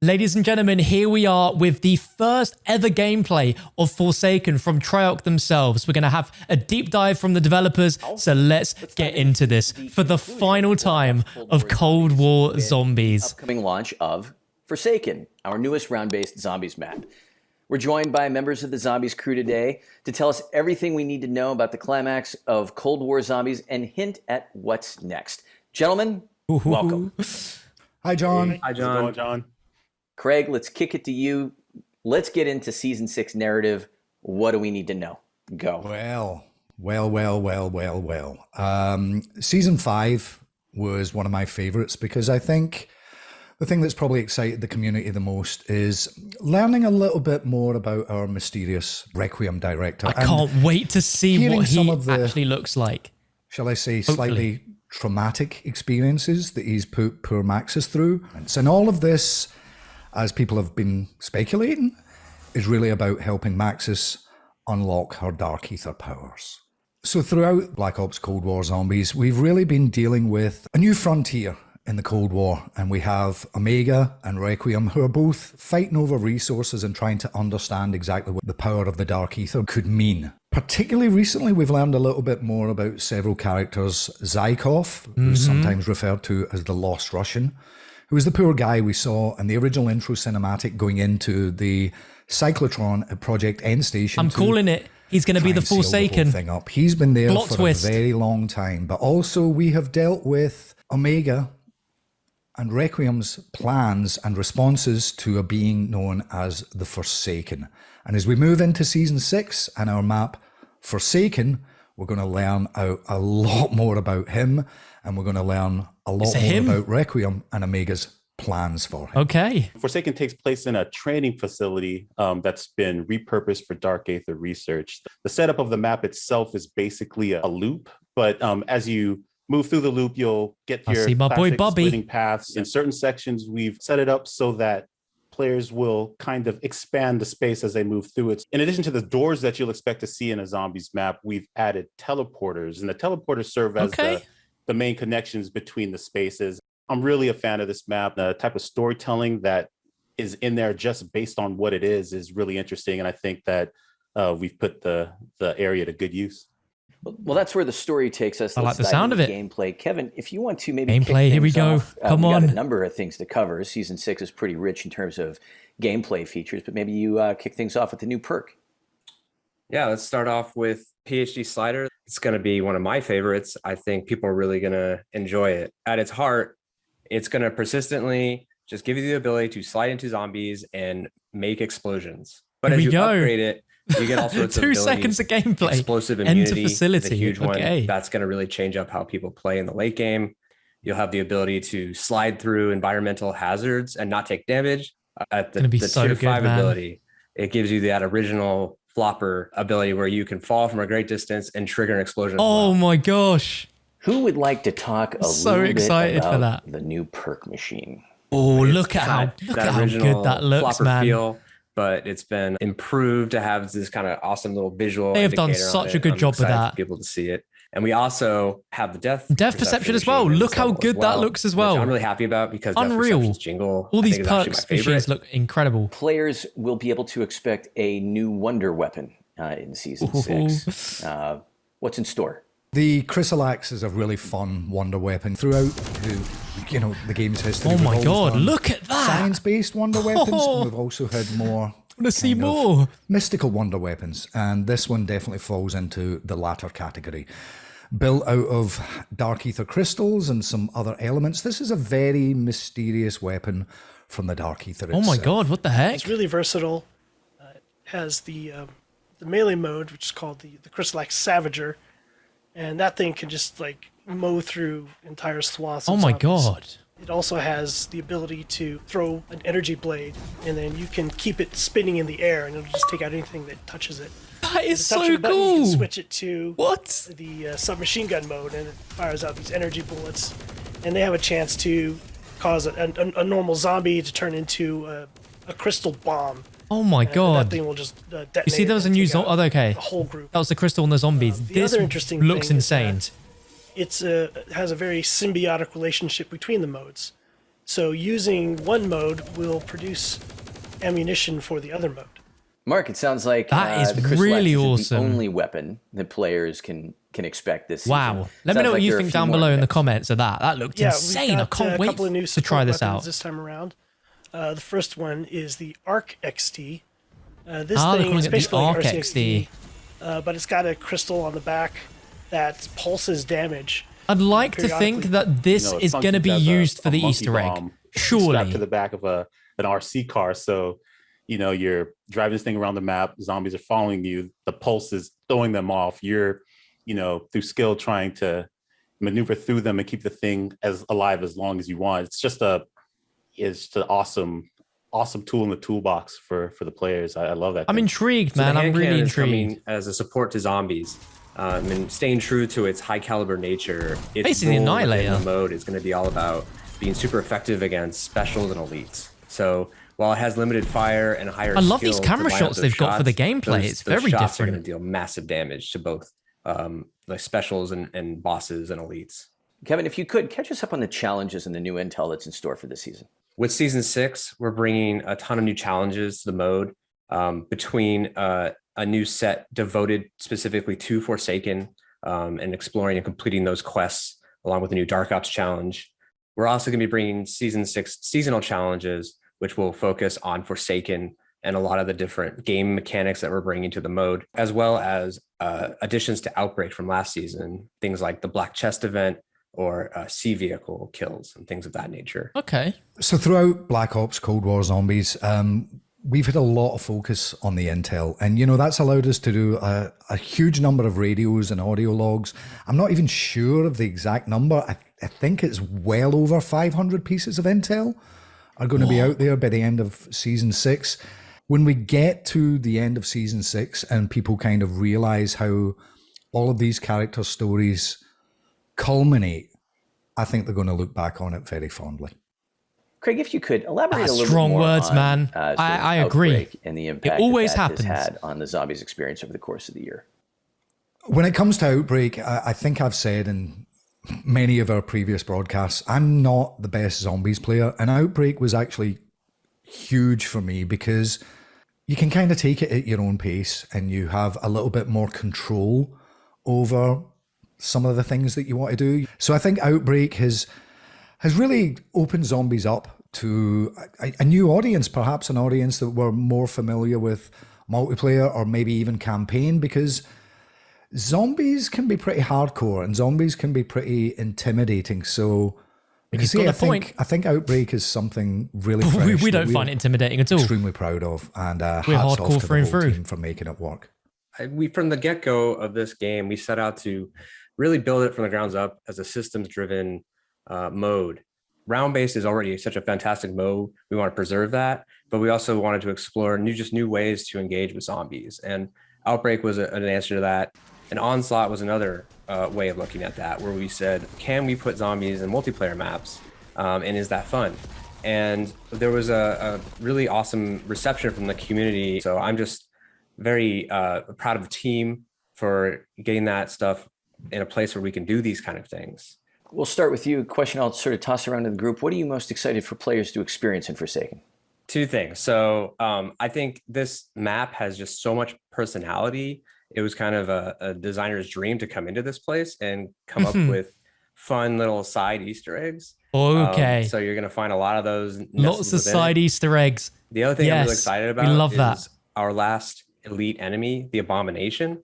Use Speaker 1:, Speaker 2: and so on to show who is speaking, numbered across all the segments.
Speaker 1: Ladies and gentlemen, here we are with the first ever gameplay of Forsaken from Treyarch themselves. We're going to have a deep dive from the developers, so let's get into this for the final time of Cold War Zombies.
Speaker 2: Upcoming launch of Forsaken, our newest round-based zombies map. We're joined by members of the Zombies crew today to tell us everything we need to know about the climax of Cold War Zombies and hint at what's next. Gentlemen, welcome.
Speaker 3: Hi, John.
Speaker 4: Hi, John. How's it going, John?
Speaker 2: Craig, let's kick it to you. Let's get into Season 6 narrative. What do we need to know? Go.
Speaker 3: Well. Season 5 was one of my favorites because I think the thing that's probably excited the community the most is learning a little bit more about our mysterious Requiem director.
Speaker 1: I can't wait to see what he actually looks like.
Speaker 3: Shall I say, slightly traumatic experiences that he's put poor Maxis through. And all of this, as people have been speculating, is really about helping Maxis unlock her Dark Ether powers. So throughout Black Ops Cold War Zombies, we've really been dealing with a new frontier in the Cold War, and we have Omega and Requiem, who are both fighting over resources and trying to understand exactly what the power of the Dark Ether could mean. Particularly recently, we've learned a little bit more about several characters. Zykov, who's sometimes referred to as the Lost Russian, who was the poor guy we saw in the original intro cinematic going into the cyclotron at Project End Station.
Speaker 1: I'm calling it. He's going to be the Forsaken.
Speaker 3: He's been there
Speaker 1: Plot
Speaker 3: for
Speaker 1: twist.
Speaker 3: a very long time. But also we have dealt with Omega and Requiem's plans and responses to a being known as the Forsaken. And as we move into Season 6 and our map Forsaken, we're going to learn a lot more about him, and we're going to learn a lot more about Requiem and Omega's plans for him.
Speaker 1: Okay.
Speaker 4: Forsaken takes place in a training facility that's been repurposed for Dark Aether research. The setup of the map itself is basically a loop, but as you move through the loop, you'll get your classic splitting paths. In certain sections, we've set it up so that players will kind of expand the space as they move through it. In addition to the doors that you'll expect to see in a zombies map, we've added teleporters, and the teleporters serve as the main connections between the spaces. I'm really a fan of this map. The type of storytelling that is in there just based on what it is really interesting, and I think that we've put the area to good use.
Speaker 2: Well, that's where the story takes us.
Speaker 1: I like the sound of it.
Speaker 2: Gameplay. Kevin, if you want to maybe
Speaker 1: gameplay, here we go. Come on.
Speaker 2: We've got a number of things to cover. Season 6 is pretty rich in terms of gameplay features, but maybe you kick things off with the new perk.
Speaker 5: Yeah, let's start off with PhD Slider. It's going to be one of my favorites. I think people are really going to enjoy it. At its heart, it's going to persistently just give you the ability to slide into zombies and make explosions. But as you upgrade it, you get all sorts of
Speaker 1: 2 seconds of gameplay.
Speaker 5: Explosive immunity
Speaker 1: Enter facility.
Speaker 5: is a huge one. That's going to really change up how people play in the late game. You'll have the ability to slide through environmental hazards and not take damage. At the tier 5 ability, it gives you that original flopper ability where you can fall from a great distance and trigger an explosion.
Speaker 1: Oh my gosh.
Speaker 2: Who would like to talk a little bit about the new perk machine?
Speaker 1: Oh, look at how good that looks, man.
Speaker 5: Feel, but it's been improved to have this kind of awesome little visual.
Speaker 1: They have done such a good job with that.
Speaker 5: For people to see it. And we also have the depth
Speaker 1: perception as well. Look how good that looks as well.
Speaker 5: I'm really happy about because
Speaker 1: unreal.
Speaker 5: Jingle,
Speaker 1: all these perks machines look incredible.
Speaker 2: Players will be able to expect a new wonder weapon in Season 6. What's in store?
Speaker 3: The Chrysalax is a really fun wonder weapon throughout the game's history.
Speaker 1: Oh my god, look at that!
Speaker 3: Science-based wonder weapons, and we've also had more.
Speaker 1: I want to see more
Speaker 3: mystical wonder weapons, and this one definitely falls into the latter category. Built out of Dark Ether crystals and some other elements, this is a very mysterious weapon from the Dark Ether itself.
Speaker 1: Oh my god, what the heck?
Speaker 6: It's really versatile. It has the melee mode, which is called the Chrysalax Savager, and that thing can just like mow through entire swaths.
Speaker 1: Oh my god.
Speaker 6: It also has the ability to throw an energy blade, and then you can keep it spinning in the air, and it'll just take out anything that touches it.
Speaker 1: That is so
Speaker 6: button,
Speaker 1: cool.
Speaker 6: You can switch it to
Speaker 1: the
Speaker 6: submachine gun mode, and it fires out these energy bullets, and they have a chance to cause a normal zombie to turn into a crystal bomb.
Speaker 1: Oh my god.
Speaker 6: That thing will just detonate.
Speaker 1: You see, there was a new zombie.
Speaker 6: The whole group.
Speaker 1: That was the crystal and the zombies.
Speaker 6: The other interesting
Speaker 1: looks
Speaker 6: thing
Speaker 1: insane.
Speaker 6: It has a very symbiotic relationship between the modes. So using one mode will produce ammunition for the other mode.
Speaker 2: Mark, it sounds like
Speaker 1: That is
Speaker 2: the Chrysalax
Speaker 1: really
Speaker 2: isn't
Speaker 1: awesome.
Speaker 2: the only weapon that players can expect this season.
Speaker 1: Wow. Let me
Speaker 2: Sounds
Speaker 1: know what
Speaker 2: like
Speaker 1: you
Speaker 2: there are a
Speaker 1: think
Speaker 2: few
Speaker 1: down
Speaker 2: more
Speaker 1: below in the
Speaker 2: mix.
Speaker 1: comments of that. That looked insane. I can't
Speaker 6: a
Speaker 1: wait
Speaker 6: couple of new
Speaker 1: to try
Speaker 6: support
Speaker 1: this
Speaker 6: weapons
Speaker 1: out.
Speaker 6: this time around. The first one is the ARCXD. This
Speaker 1: They're
Speaker 6: thing
Speaker 1: calling
Speaker 6: is
Speaker 1: it the
Speaker 6: basically like
Speaker 1: ARCXD.
Speaker 6: but it's got a crystal on the back that pulses damage.
Speaker 1: I'd like to think
Speaker 6: periodically.
Speaker 1: that this
Speaker 4: It
Speaker 1: is going to
Speaker 4: functions
Speaker 1: be
Speaker 4: as
Speaker 1: used for
Speaker 4: a
Speaker 1: the
Speaker 4: monkey
Speaker 1: Easter egg.
Speaker 4: bomb strapped to
Speaker 1: Surely.
Speaker 4: the back of an RC car. So, you're driving this thing around the map. Zombies are following you. The pulse is throwing them off. You're, through skill trying to maneuver through them and keep the thing as alive as long as you want. It's just an awesome tool in the toolbox for the players. I love that.
Speaker 1: I'm intrigued, man.
Speaker 5: the
Speaker 1: I'm
Speaker 5: hand
Speaker 1: really
Speaker 5: cannon is
Speaker 1: intrigued.
Speaker 5: coming as a support to zombies. And staying true to its high caliber nature, its
Speaker 1: Basically
Speaker 5: role
Speaker 1: Annihilator.
Speaker 5: within the mode is going to be all about being super effective against specials and elites. So while it has limited fire and higher
Speaker 1: I love these
Speaker 5: skill to
Speaker 1: camera
Speaker 5: line up
Speaker 1: shots
Speaker 5: those
Speaker 1: they've got for the
Speaker 5: shots,
Speaker 1: gameplay.
Speaker 5: those-
Speaker 1: It's
Speaker 5: those
Speaker 1: very
Speaker 5: shots are going
Speaker 1: different.
Speaker 5: to deal massive damage to both like specials and bosses and elites.
Speaker 2: Kevin, if you could, catch us up on the challenges and the new intel that's in store for this season.
Speaker 5: With season 6, we're bringing a ton of new challenges to the mode, between a new set devoted specifically to Forsaken, and exploring and completing those quests, along with the new Dark Ops challenge. We're also going to be bringing season 6 seasonal challenges, which will focus on Forsaken and a lot of the different game mechanics that we're bringing to the mode, as well as additions to Outbreak from last season, things like the Black Chest event or sea vehicle kills and things of that nature.
Speaker 1: Okay.
Speaker 3: So throughout Black Ops Cold War Zombies, we've had a lot of focus on the intel. And, that's allowed us to do a huge number of radios and audio logs. I'm not even sure of the exact number. I think it's well over 500 pieces of intel are going to be out there by the end of season 6. When we get to the end of season 6 and people kind of realize how all of these character stories culminate, I think they're going to look back on it very fondly.
Speaker 2: Craig, if you could elaborate a little
Speaker 1: Strong
Speaker 2: bit more
Speaker 1: words,
Speaker 2: on,
Speaker 1: man.
Speaker 2: sort of
Speaker 1: I agree.
Speaker 2: Outbreak and the impact
Speaker 1: always
Speaker 2: that
Speaker 1: happens.
Speaker 2: has had on the zombies experience over the course of the year.
Speaker 3: When it comes to Outbreak, I think I've said in many of our previous broadcasts, I'm not the best zombies player, and Outbreak was actually huge for me because you can kind of take it at your own pace and you have a little bit more control over some of the things that you want to do. So I think Outbreak has really opened zombies up to a new audience, perhaps an audience that were more familiar with multiplayer or maybe even campaign, because zombies can be pretty hardcore and zombies can be pretty intimidating. So
Speaker 1: You've got a point.
Speaker 3: I think Outbreak is something really fresh
Speaker 1: we
Speaker 3: that
Speaker 1: don't find it
Speaker 3: we're
Speaker 1: intimidating at all.
Speaker 3: extremely proud of, and hats
Speaker 1: We're
Speaker 3: off
Speaker 1: hardcore
Speaker 3: to
Speaker 1: through
Speaker 3: the
Speaker 1: and
Speaker 3: whole
Speaker 1: through.
Speaker 3: team for making it work.
Speaker 5: We from the get-go of this game, we set out to really build it from the grounds up as a systems-driven mode. Round-based is already such a fantastic mode. We want to preserve that, but we also wanted to explore new ways to engage with zombies. And Outbreak was an answer to that. And Onslaught was another way of looking at that, where we said, can we put zombies in multiplayer maps? And is that fun? And there was a really awesome reception from the community. So I'm just very proud of the team for getting that stuff in a place where we can do these kind of things.
Speaker 2: We'll start with you. A question I'll sort of toss around to the group. What are you most excited for players to experience in Forsaken?
Speaker 5: Two things. So I think this map has just so much personality. It was kind of a designer's dream to come into this place and come up with fun little side Easter eggs.
Speaker 1: Okay.
Speaker 5: So you're going to find a lot of those.
Speaker 1: Lots of side Easter eggs.
Speaker 5: The other thing I'm
Speaker 1: Yes,
Speaker 5: really excited
Speaker 1: we
Speaker 5: about
Speaker 1: love
Speaker 5: is
Speaker 1: that.
Speaker 5: our last elite enemy, the Abomination,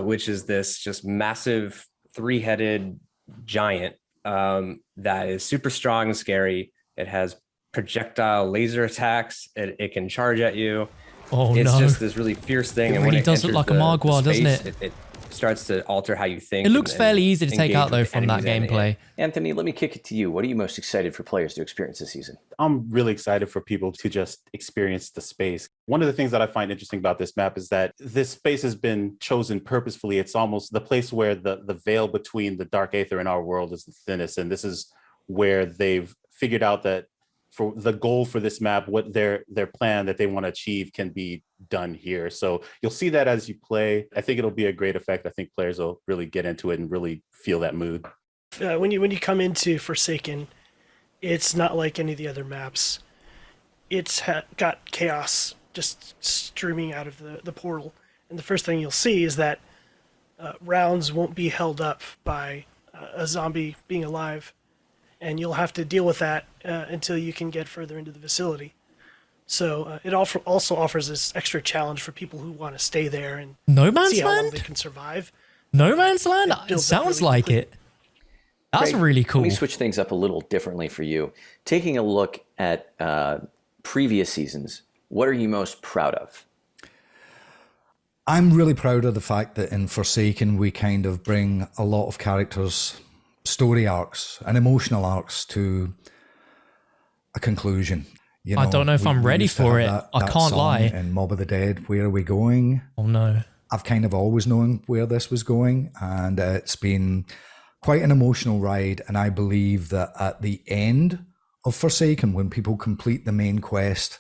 Speaker 5: which is this just massive 3-headed giant that is super strong and scary. It has projectile laser attacks. It can charge at you.
Speaker 1: Oh,
Speaker 5: It's
Speaker 1: no.
Speaker 5: just this really fierce thing.
Speaker 1: It
Speaker 5: and when
Speaker 1: really does look
Speaker 5: enters
Speaker 1: like a
Speaker 5: the
Speaker 1: Magua, doesn't
Speaker 5: space,
Speaker 1: it?
Speaker 5: It starts to alter how you think.
Speaker 1: It looks
Speaker 5: and
Speaker 1: fairly easy to take
Speaker 5: engage
Speaker 1: out, though,
Speaker 5: with
Speaker 1: from that
Speaker 5: enemies
Speaker 1: gameplay.
Speaker 2: Anthony, let me kick it to you. What are you most excited for players to experience this season?
Speaker 4: I'm really excited for people to just experience the space. One of the things that I find interesting about this map is that this space has been chosen purposefully. It's almost the place where the veil between the dark aether and our world is the thinnest. And this is where they've figured out that for the goal for this map, what their plan that they want to achieve can be done here. So you'll see that as you play. I think it'll be a great effect. I think players will really get into it and really feel that mood.
Speaker 6: When you come into Forsaken, It's not like any of the other maps. It's got chaos just streaming out of the portal. And the first thing you'll see is that rounds won't be held up by a zombie being alive. And you'll have to deal with that until you can get further into the facility. So it also offers this extra challenge for people who want to stay there and
Speaker 1: No Man's
Speaker 6: see how long
Speaker 1: Land?
Speaker 6: they can survive.
Speaker 1: No Man's Land?
Speaker 6: It
Speaker 1: It
Speaker 6: builds up
Speaker 1: sounds
Speaker 6: really
Speaker 1: like
Speaker 6: quickly.
Speaker 1: it. That's
Speaker 2: Craig,
Speaker 1: really cool.
Speaker 2: Let me switch things up a little differently for you. Taking a look at previous seasons, what are you most proud of?
Speaker 3: I'm really proud of the fact that in Forsaken, we kind of bring a lot of characters' story arcs and emotional arcs to a conclusion. You
Speaker 1: I don't know if I'm
Speaker 3: we
Speaker 1: ready
Speaker 3: used to
Speaker 1: for
Speaker 3: have
Speaker 1: it. I can't
Speaker 3: song
Speaker 1: lie.
Speaker 3: in Mob of the Dead, Where Are We Going?
Speaker 1: Oh no.
Speaker 3: I've kind of always known where this was going, and it's been quite an emotional ride. And I believe that at the end of Forsaken, when people complete the main quest,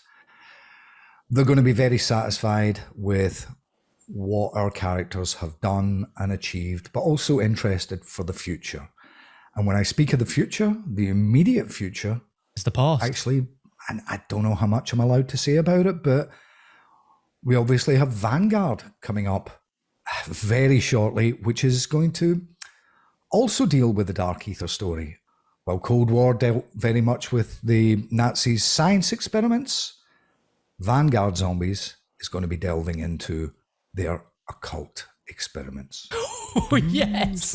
Speaker 3: they're going to be very satisfied with what our characters have done and achieved, but also interested for the future. And when I speak of the future, the immediate future,
Speaker 1: It's the past.
Speaker 3: actually, and I don't know how much I'm allowed to say about it, but we obviously have Vanguard coming up very shortly, which is going to also deal with the Dark Ether story. While Cold War dealt very much with the Nazis' science experiments, Vanguard Zombies is going to be delving into their occult experiments.
Speaker 1: Oh, yes.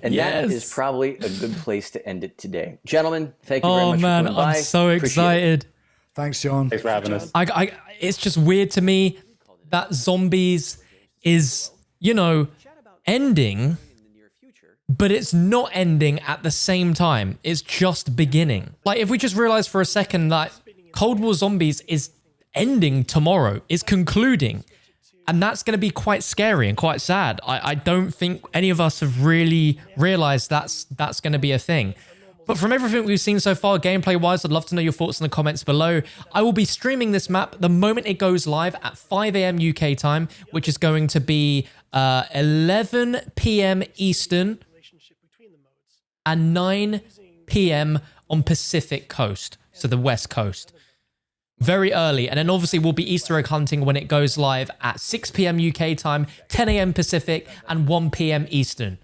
Speaker 2: And
Speaker 1: Yes.
Speaker 2: that is probably a good place to end it today. Gentlemen, thank you very
Speaker 1: Oh
Speaker 2: much
Speaker 1: man,
Speaker 2: for coming by.
Speaker 1: I'm so
Speaker 2: Appreciate it.
Speaker 1: excited.
Speaker 3: Thanks, John.
Speaker 4: Thanks for having us.
Speaker 1: It's just weird to me that Zombies is, ending, but it's not ending at the same time. It's just beginning. Like, if we just realize for a second that Cold War Zombies is ending tomorrow, is concluding, and that's going to be quite scary and quite sad. I don't think any of us have really realized that's going to be a thing. But from everything we've seen so far, gameplay-wise, I'd love to know your thoughts in the comments below. I will be streaming this map the moment it goes live at 5 a.m. UK time, which is going to be 11 p.m. Eastern and 9 p.m. on Pacific Coast, so the West Coast. Very early, and then obviously we'll be Easter egg hunting when it goes live at 6 p.m. UK time, 10 a.m. Pacific, and 1 p.m. Eastern.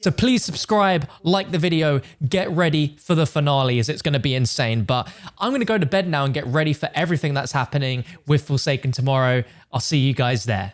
Speaker 1: So please subscribe, like the video, get ready for the finale as it's going to be insane. But I'm going to go to bed now and get ready for everything that's happening with Forsaken tomorrow. I'll see you guys there.